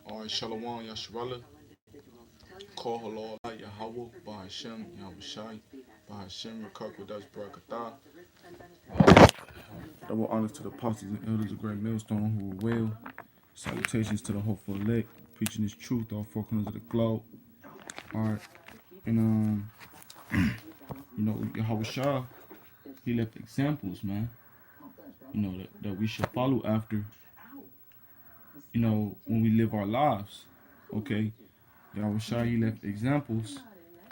All right, Shalom, Yasharala, Koholol, Yahweh, Bahashem, Yahushai, Bahashem, Rakakwadash, Barakatah. Double honors to the apostles and elders of Great Millstone who were well. Salutations to the hopeful elect, preaching this truth all four corners of the globe. All right, and Yahushua, he left examples, man. That we should follow after. When we live our lives, okay. Yahushua, he left examples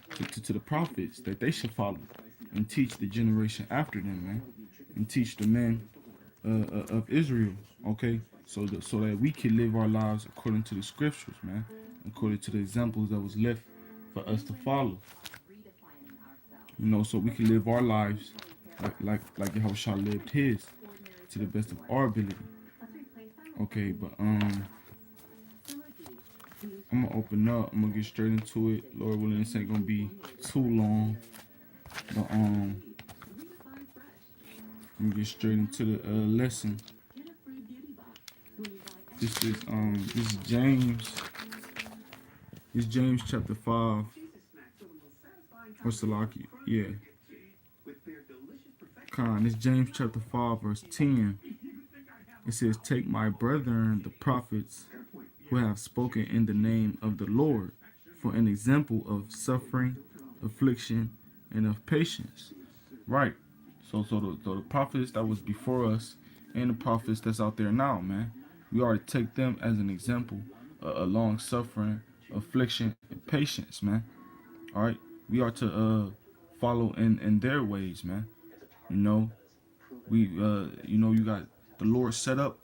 to the prophets that they should follow and teach the generation after them, man, and teach the men of Israel, okay, so that we can live our lives according to the scriptures, man, according to the examples that was left for us to follow, so we can live our lives like Yahushua lived his to the best of our ability, okay. But I'm gonna open up. I'm gonna get straight into it. Lord willing, this ain't gonna be too long. But I'm gonna get straight into the lesson. This is James. It's James chapter 5. Or Salaki, yeah. It's James chapter 5, verse 10. It says, "Take my brethren, the prophets, who have spoken in the name of the Lord, for an example of suffering, affliction, and of patience." Right. So the prophets that was before us and the prophets that's out there now, man, we ought to take them as an example of long suffering, affliction, and patience, man. All right. We are to follow in their ways, man. You got the Lord set up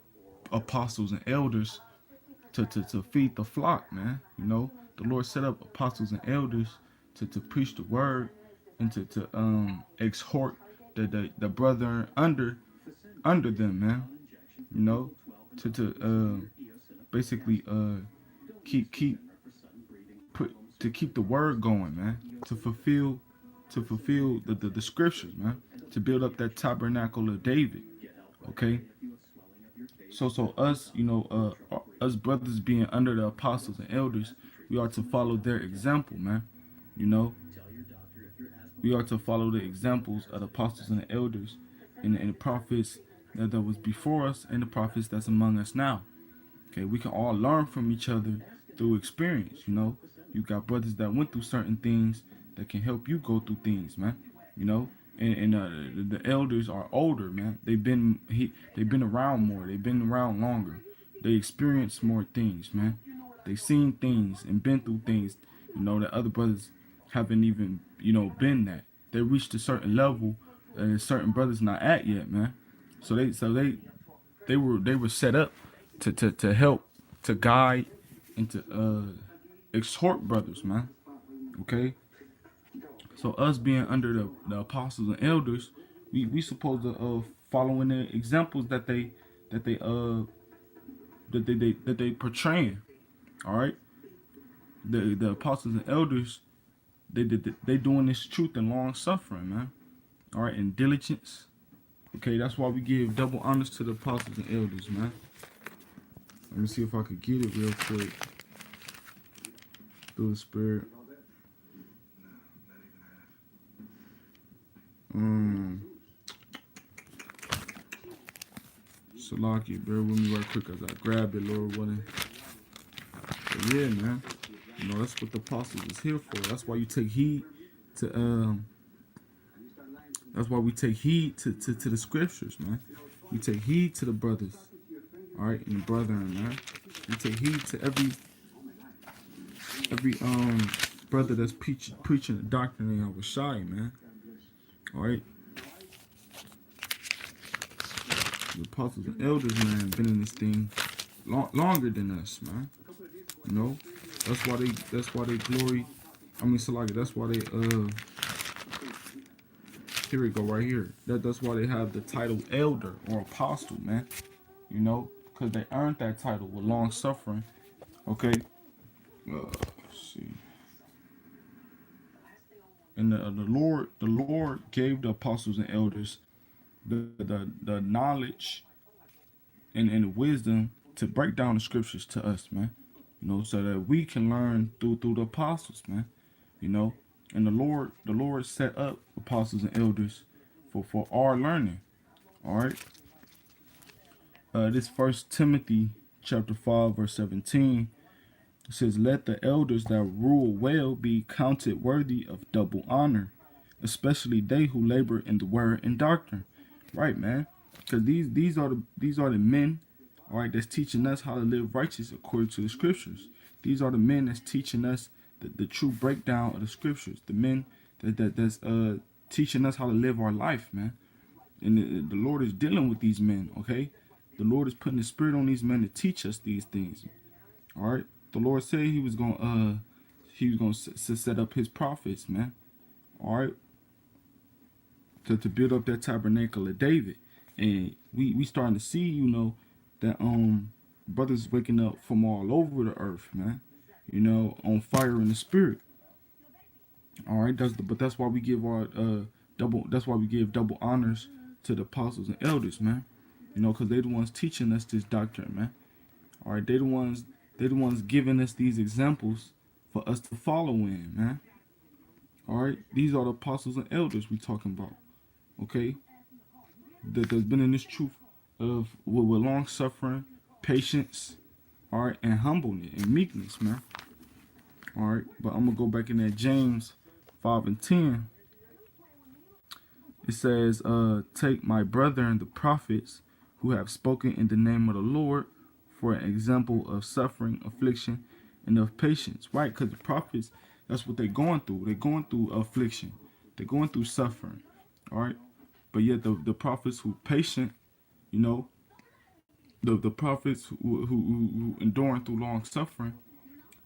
apostles and elders to feed the flock, man. The Lord set up apostles and elders to preach the word and to exhort the brethren under them, man. To basically keep the word going, man. To fulfill the scriptures, man. To build up that tabernacle of David. Okay. So us, us brothers being under the apostles and elders, we are to follow their example, man. We are to follow the examples of the apostles and the elders and the prophets that was before us and the prophets that's among us now. Okay, we can all learn from each other through experience. You got brothers that went through certain things that can help you go through things, man. And the elders are older, man. They've been around more. They've been around longer. They experienced more things, man. They seen things and been through things, that other brothers haven't even, been that. They reached a certain level and certain brothers not at yet, man. So they were set up to help, to guide, and to exhort brothers, man. Okay. So us being under the apostles and elders, we supposed to follow in the examples that they portraying. All right. The apostles and elders, they doing this truth and long suffering, man. All right, and diligence. Okay, that's why we give double honors to the apostles and elders, man. Let me see if I could get it real quick through the spirit. Salaki, bear with me right quick as I grab it, Lord willing. But yeah, man. That's what the apostles is here for. That's why you take heed to that's why we take heed to the scriptures, man. We take heed to the brothers. All right, and the brethren, man. We take heed to every brother that's preaching the doctrine of Yahushua, man. All right. The apostles and elders, man, been in this thing longer than us, man. That's why they glory. I mean, Salaki, that's why they here we go right here. That's why they have the title elder or apostle, man. Because they earned that title with long suffering. Okay. Let's see. And the Lord gave the apostles and elders the knowledge and the wisdom to break down the scriptures to us, man. you know, so that we can learn through the apostles, man. You know, and the Lord set up apostles and elders for our learning. All right. This First Timothy chapter 5 verse 17, it says, "Let the elders that rule well be counted worthy of double honor, especially they who labor in the word and doctrine." Right, man. Because these are the men, all right, that's teaching us how to live righteous according to the scriptures. These are the men that's teaching us the true breakdown of the scriptures. The men that's teaching us how to live our life, man. And the Lord is dealing with these men, okay? The Lord is putting the spirit on these men to teach us these things. All right. The Lord said he was gonna set up his prophets, man. All right. To build up that tabernacle of David. And we starting to see, you know, that brothers waking up from all over the earth, man. You know, on fire in the spirit. All right, that's why we give our double honors to the apostles and elders, man. You know, because they're the ones teaching us this doctrine, man. All right, they're the ones giving us these examples for us to follow in, man. All right, these are the apostles and elders we talking about. Okay, that's been in this truth of with long suffering, patience, all right, and humbleness and meekness, man. All right, but I'm gonna go back in that James 5 and 10. It says, "Take my brethren the prophets who have spoken in the name of the Lord for an example of suffering, affliction, and of patience." Right, because the prophets, that's what they're going through. They're going through affliction. They're going through suffering. All right, but yet the prophets who patient, you know, the prophets who enduring through long suffering,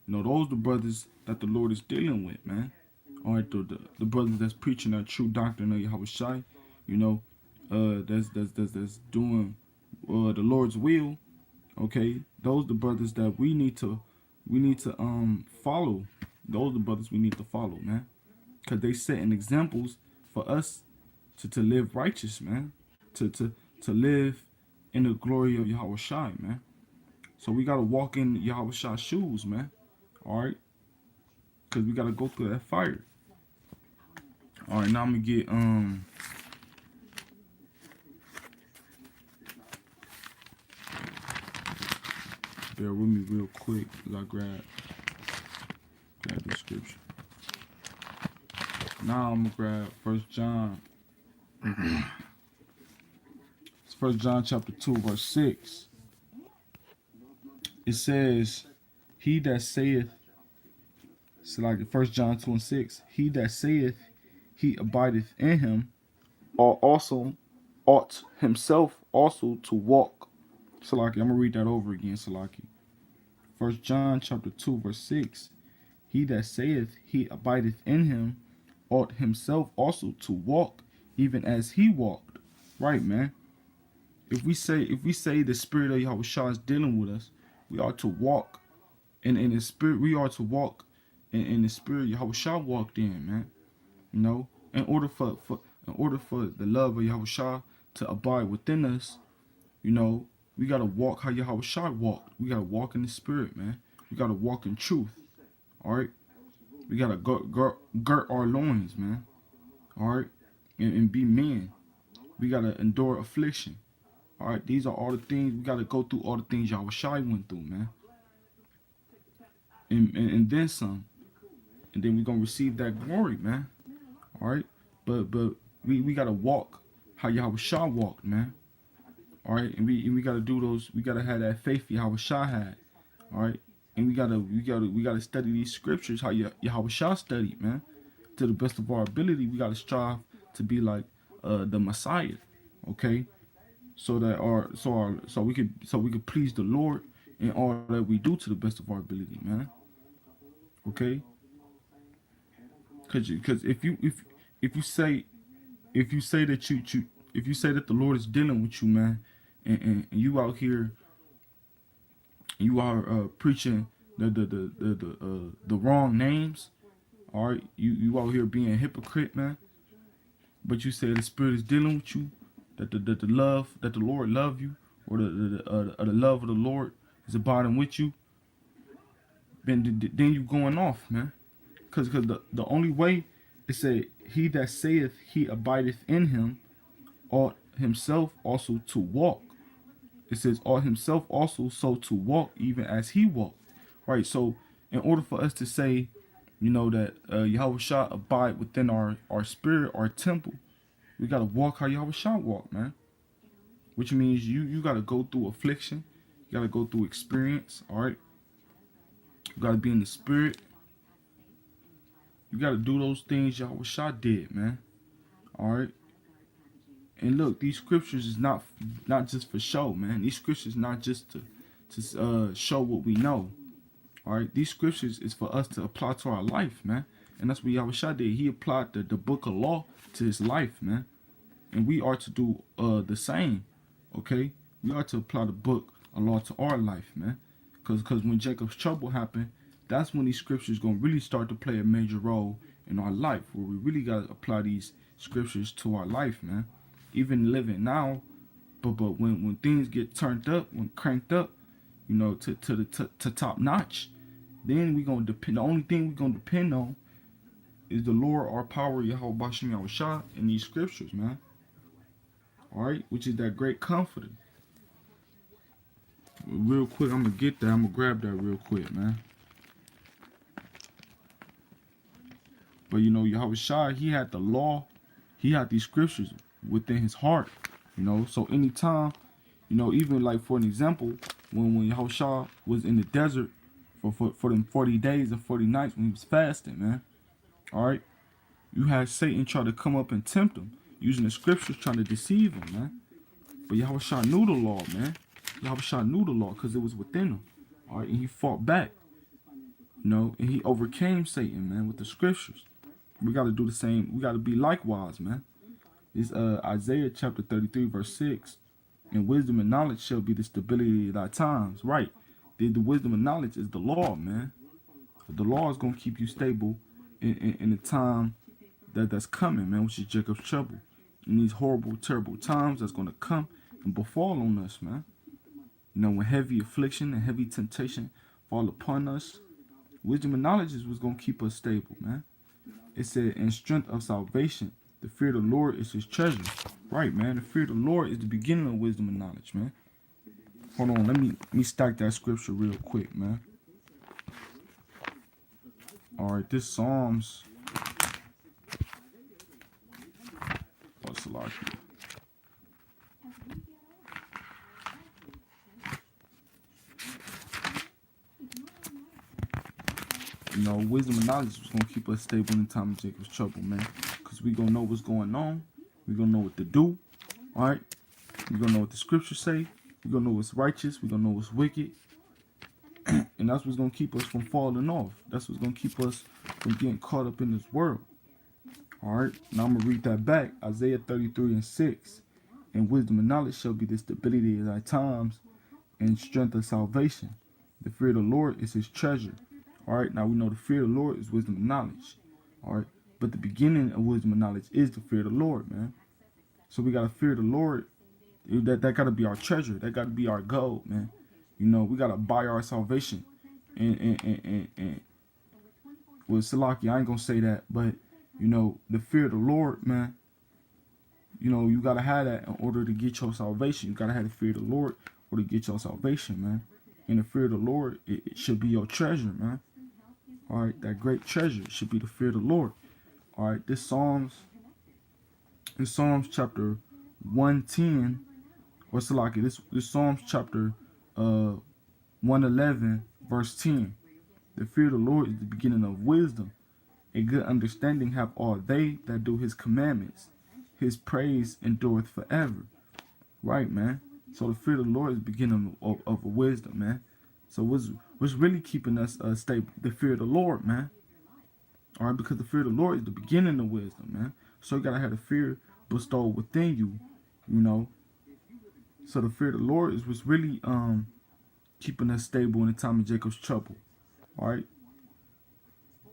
you know, those the brothers that the Lord is dealing with, man. All right, the brothers that's preaching that true doctrine of Yahweh Shai, you know, that's doing the Lord's will. Okay, those the brothers that we need to follow. Those the brothers we need to follow, man, because they setting examples for us to live righteous, man, to live in the glory of Yahweh Shai, man. So we gotta walk in Yahweh Shai's shoes, man. All right, because we gotta go through that fire. All right, now I'm gonna get bear with me real quick as I grab the scripture. Now I'm gonna grab First John. It's First John chapter 2 verse 6. It says, "He that saith," so like First John 2 and 6, "He that saith he abideth in him, ought himself also to walk." Salaki, I'm gonna read that over again, Salaki. First John chapter 2 verse 6. "He that saith he abideth in him ought himself also to walk, even as he walked." Right, man. If we say the spirit of Yahweh Shah is dealing with us, we are to walk in the spirit. We are to walk in the spirit Yahweh Shah walked in, man. You know, in order for the love of Yahweh Shah to abide within us, you know, we gotta walk how Yahweh Shah walked. We gotta walk in the spirit, man. We gotta walk in truth. All right. We gotta girt our loins, man. All right, and be men. We gotta endure affliction. All right, these are all the things we gotta go through. All the things Yahweh Shai went through, man. And then some. And then we're gonna receive that glory, man. All right, but we gotta walk how Yahweh Shah walked, man. All right, and we gotta do those. We gotta have that faith Yahweh Shah had. All right, and we gotta study these scriptures how Yahweh Shah studied, man. To the best of our ability, we gotta strive to be like the Messiah, okay? So that so we could please the Lord in all that we do to the best of our ability, man. Okay? Cause if you say that if you say that the Lord is dealing with you, man, and you out here, you are preaching the wrong names, all right, you out here being a hypocrite, man. But you say the Spirit is dealing with you, that the love that the Lord love you, or the love of the Lord is abiding with you. then you going off, man. Cause the only way it said, he that saith he abideth in him ought himself also to walk. It says ought himself also so to walk even as he walked. Right. So in order for us to say, that Yahweh Shah abide within our spirit, our temple, we gotta walk how Yahweh Shah walk, man. Which means you gotta go through affliction, you gotta go through experience, all right. You gotta be in the spirit. You gotta do those things Yahweh Shah did, man. All right. And look, these scriptures is not just for show, man. These scriptures not just to show what we know. All right. These scriptures is for us to apply to our life, man. And that's what Yahweh Shah did. He applied the book of law to his life, man. And we are to do the same. Okay. We are to apply the book of law to our life, man. Because when Jacob's trouble happened, that's when these scriptures gonna really start to play a major role in our life, where we really gotta apply these scriptures to our life, man. Even living now, but when things get turned up, when cranked up, to top notch, then we gonna depend. The only thing we gonna depend on is the Lord, our power, Yahweh Bashim Yahweh Shah, in these scriptures, man. All right, which is that great comforter. Real quick, I'm gonna get that. I'm gonna grab that real quick, man. But Yahweh Shah, he had the law, he had these scriptures within his heart, So anytime, even like for an example, when Yahweh Shah was in the desert for them 40 days and 40 nights when he was fasting, man. All right, you had Satan try to come up and tempt him using the scriptures, trying to deceive him, man. But Yahweh Shah knew the law, man. Yahweh Shah knew the law because it was within him. All right, and he fought back, and he overcame Satan, man, with the scriptures. We got to do the same. We got to be likewise, man. It's Isaiah chapter 33, verse 6. And wisdom and knowledge shall be the stability of thy times. Right. The wisdom and knowledge is the law, man. The law is going to keep you stable in the time that's coming, man, which is Jacob's trouble. In these horrible, terrible times that's going to come and befall on us, man. When heavy affliction and heavy temptation fall upon us, wisdom and knowledge is what's going to keep us stable, man. It said, in strength of salvation, the fear of the Lord is his treasure. Right, man. The fear of the Lord is the beginning of wisdom and knowledge, man. Hold on. Let me stack that scripture real quick, man. All right. This Psalms. What's like here? Wisdom and knowledge is going to keep us stable in the time of Jacob's trouble, man. Because we going to know what's going on. We're going to know what to do. All right? We're going to know what the scriptures say. We're going to know what's righteous. We're going to know what's wicked. And that's what's going to keep us from falling off. That's what's going to keep us from getting caught up in this world. All right? Now I'm going to read that back. Isaiah 33 and 6. And wisdom and knowledge shall be the stability of thy times and strength of salvation. The fear of the Lord is his treasure. All right, now we know the fear of the Lord is wisdom and knowledge. All right, but the beginning of wisdom and knowledge is the fear of the Lord, man. So we got to fear the Lord. That got to be our treasure. That got to be our gold, man. We got to buy our salvation. And well, Salaki, I ain't going to say that, but, the fear of the Lord, man, you got to have that in order to get your salvation. You got to have the fear of the Lord in order to get your salvation, man. And the fear of the Lord, it should be your treasure, man. All right, that great treasure should be the fear of the Lord. All right, this Psalms chapter 110, or Salaki, this Psalms chapter 111, verse 10. The fear of the Lord is the beginning of wisdom. A good understanding have all they that do his commandments. His praise endureth forever. Right, man. So the fear of the Lord is the beginning of wisdom, man. So what's really keeping us stable? The fear of the Lord, man. All right, because the fear of the Lord is the beginning of wisdom, man. So you gotta have the fear bestowed within you, So the fear of the Lord is what's really keeping us stable in the time of Jacob's trouble. All right.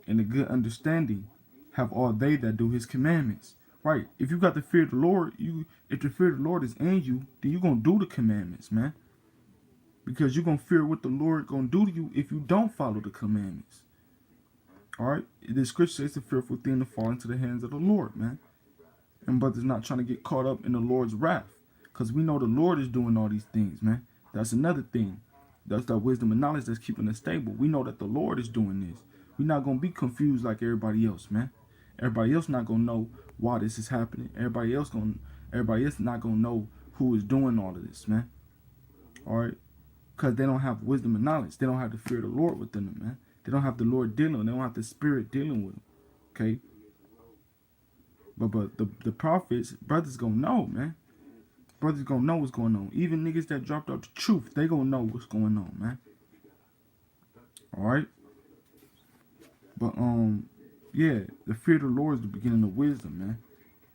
And a good understanding have all they that do his commandments. Right. If you got the fear of the Lord, if the fear of the Lord is in you, then you're gonna do the commandments, man. because you're going to fear what the Lord going to do to you if you don't follow the commandments. All right? The scripture says it's a fearful thing to fall into the hands of the Lord, man. And brothers not trying to get caught up in the Lord's wrath, because we know the Lord is doing all these things, man. That's another thing. That's that wisdom and knowledge that's keeping us stable. We know that the Lord is doing this. We're not going to be confused like everybody else, man. Everybody else not going to know why this is happening. Everybody else not going to know who is doing all of this, man. All right? Because they don't have wisdom and knowledge. They don't have the fear of the Lord within them, man. They don't have the Lord dealing. They don't have the Spirit dealing with them. Okay? But the prophets, brothers gonna know, man. Brothers gonna know what's going on. Even niggas that dropped out the truth, they gonna know what's going on, man. All right? But, yeah, the fear of the Lord is the beginning of wisdom, man.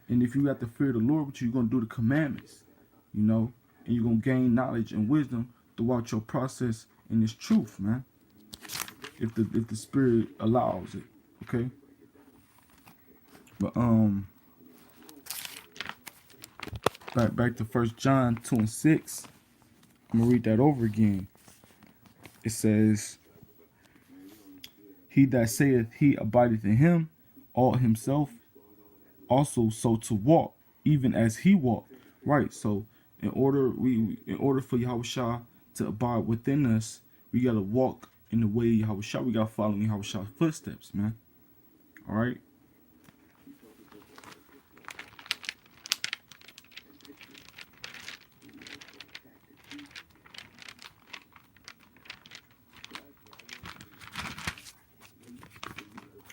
And if you got the fear of the Lord, what you gonna do the commandments, you know? And you're gonna gain knowledge and wisdom throughout your process in this truth, man. If the Spirit allows it, okay? But back to 1 John 2:6. I'm gonna read that over again. It says, "He that saith he abideth in him, ought himself also so to walk, even as he walked." Right. So in order for Yahushua to abide within us, we gotta walk in the way of Yahushua. We gotta follow in Yahushua's footsteps, man. All right.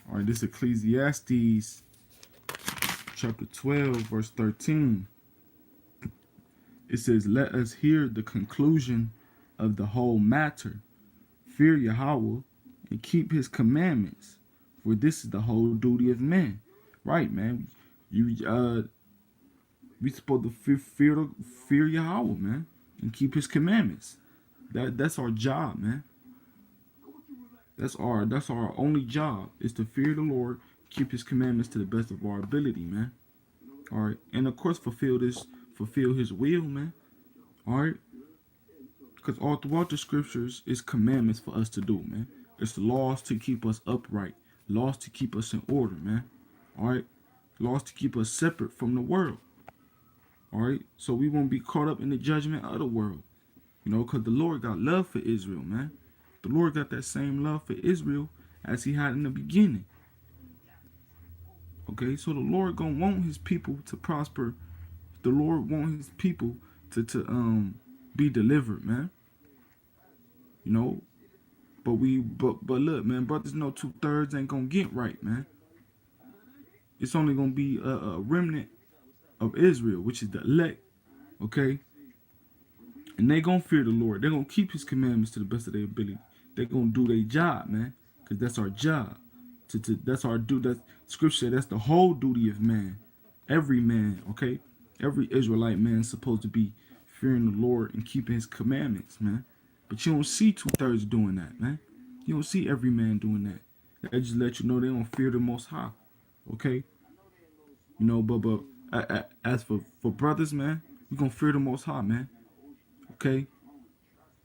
All right, this is Ecclesiastes chapter 12, verse 13. It says, "Let us hear the conclusion of the whole matter. Fear Yahweh and keep his commandments, for this is the whole duty of man." Right, man. We supposed to fear Yahweh, man, and keep his commandments. That's our job, man. That's our only job, is to fear the Lord, keep his commandments to the best of our ability, man. All right. And of course fulfill his will, man. All right. Because all throughout the scriptures is commandments for us to do, man. It's laws to keep us upright, laws to keep us in order, man. All right. Laws to keep us separate from the world. All right. So we won't be caught up in the judgment of the world. You know, because the Lord got love for Israel, man. The Lord got that same love for Israel as he had in the beginning. Okay, so the Lord gonna want his people to prosper. The Lord want his people to be delivered, man. You know, but look, man, brothers know 2/3 ain't gonna get right, man. It's only gonna be a remnant of Israel, which is the elect. Okay, and they gonna fear the Lord. They're gonna keep his commandments to the best of their ability. They're gonna do their job, man, because that's our job. That's our duty. That scripture, that's the whole duty of man. Every man, okay? Every Israelite man is supposed to be fearing the Lord and keeping his commandments, man. But you don't see 2/3 doing that, man. You don't see every man doing that. That just let you know they don't fear the Most High, okay? You know, but as for brothers, man, we gonna fear the Most High, man, okay?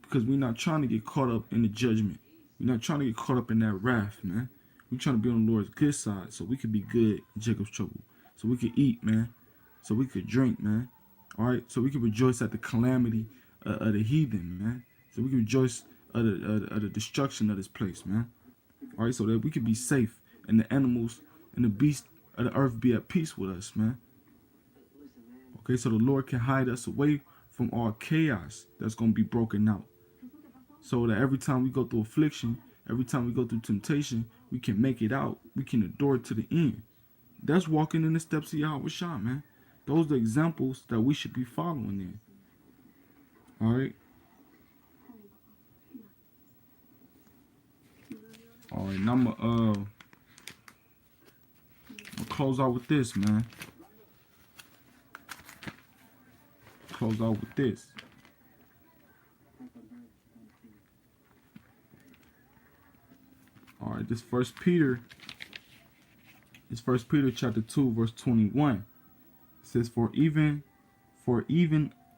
Because we're not trying to get caught up in the judgment. We're not trying to get caught up in that wrath, man. We're trying to be on the Lord's good side so we could be good in Jacob's trouble. So we could eat, man. So we could drink, man. All right? So we could rejoice at the calamity of the heathen, man. So we could rejoice at the destruction of this place, man. All right? So that we could be safe and the animals and the beasts of the earth be at peace with us, man. Okay? So the Lord can hide us away from all chaos that's going to be broken out. So that every time we go through affliction, every time we go through temptation, we can make it out. We can endure to the end. That's walking in the steps of Yahushua, man. Those are the examples that we should be following in. All right. All right. Now I'm gonna close out with this, man. Close out with this. All right, this First Peter chapter 2, verse 21. It says, For even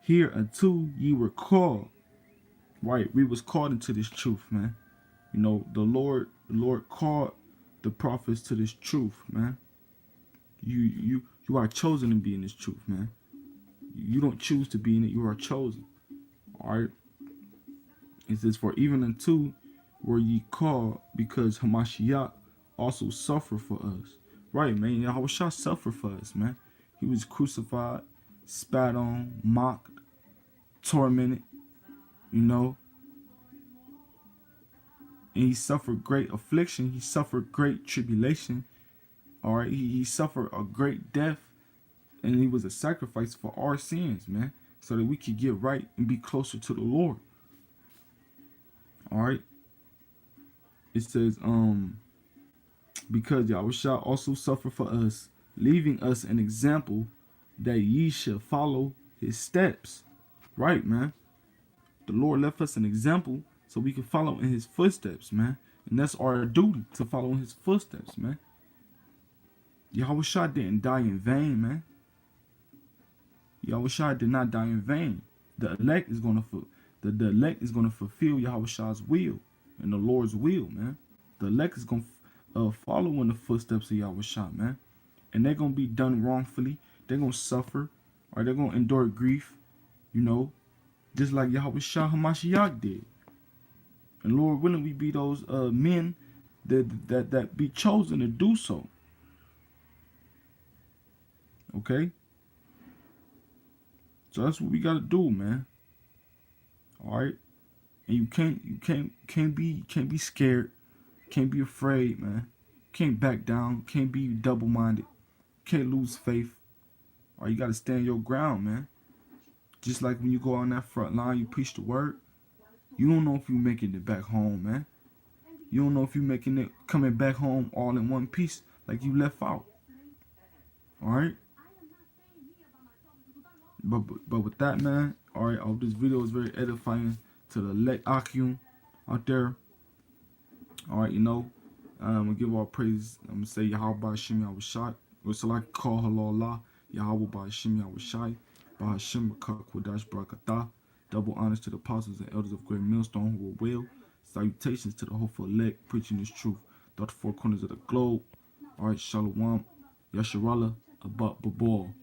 hereunto ye were called, Right, we was called into this truth, man. You know, the Lord called the prophets to this truth, man. You are chosen to be in this truth, man. You don't choose to be in it, you are chosen. Alright? It says, for even unto were ye called, because Hamashiach also suffered for us. Right, man. Yahushua suffered for us, man. He was crucified, spat on, mocked, tormented, you know. And he suffered great affliction. He suffered great tribulation. All right. He suffered a great death. And he was a sacrifice for our sins, man. So that we could get right and be closer to the Lord. All right. It says, because Yahushua also suffered for us, leaving us an example that ye shall follow his steps. Right, man. The Lord left us an example so we can follow in his footsteps, man. And that's our duty, to follow in his footsteps, man. Yahushua didn't die in vain, man. Yahushua did not die in vain. The elect is gonna fulfill Yahushua's will and the Lord's will, man. The elect is gonna follow in the footsteps of Yahushua, man. And they're gonna be done wrongfully. They're gonna suffer, or they're gonna endure grief, you know, just like Yahushua Hamashiach did. And Lord willing, we be those men that be chosen to do so. Okay? So that's what we gotta do, man. Alright? And you can't be scared. Can't be afraid, man. Can't back down. Can't be double-minded. Can't lose faith. Or you gotta stand your ground, man. Just like when you go on that front line, you preach the word. You don't know if you're making it back home, man. You don't know if you're making it coming back home all in one piece like you left out. Alright? But with that, man, alright, I hope this video is very edifying to the elect Akim out there. Alright, you know, I'm gonna give all praise. I'm gonna say Yahweh Hashem Yahushai. Or so like call Allah, Yahweh Hashem Yahushai, Bahashem Kodash Barakatah. Double honors to the apostles and elders of Great Millstone who were well. Salutations to the hopeful elect preaching this truth throughout the four corners of the globe. Alright, Shalom, Yasharallah, Abat Babal.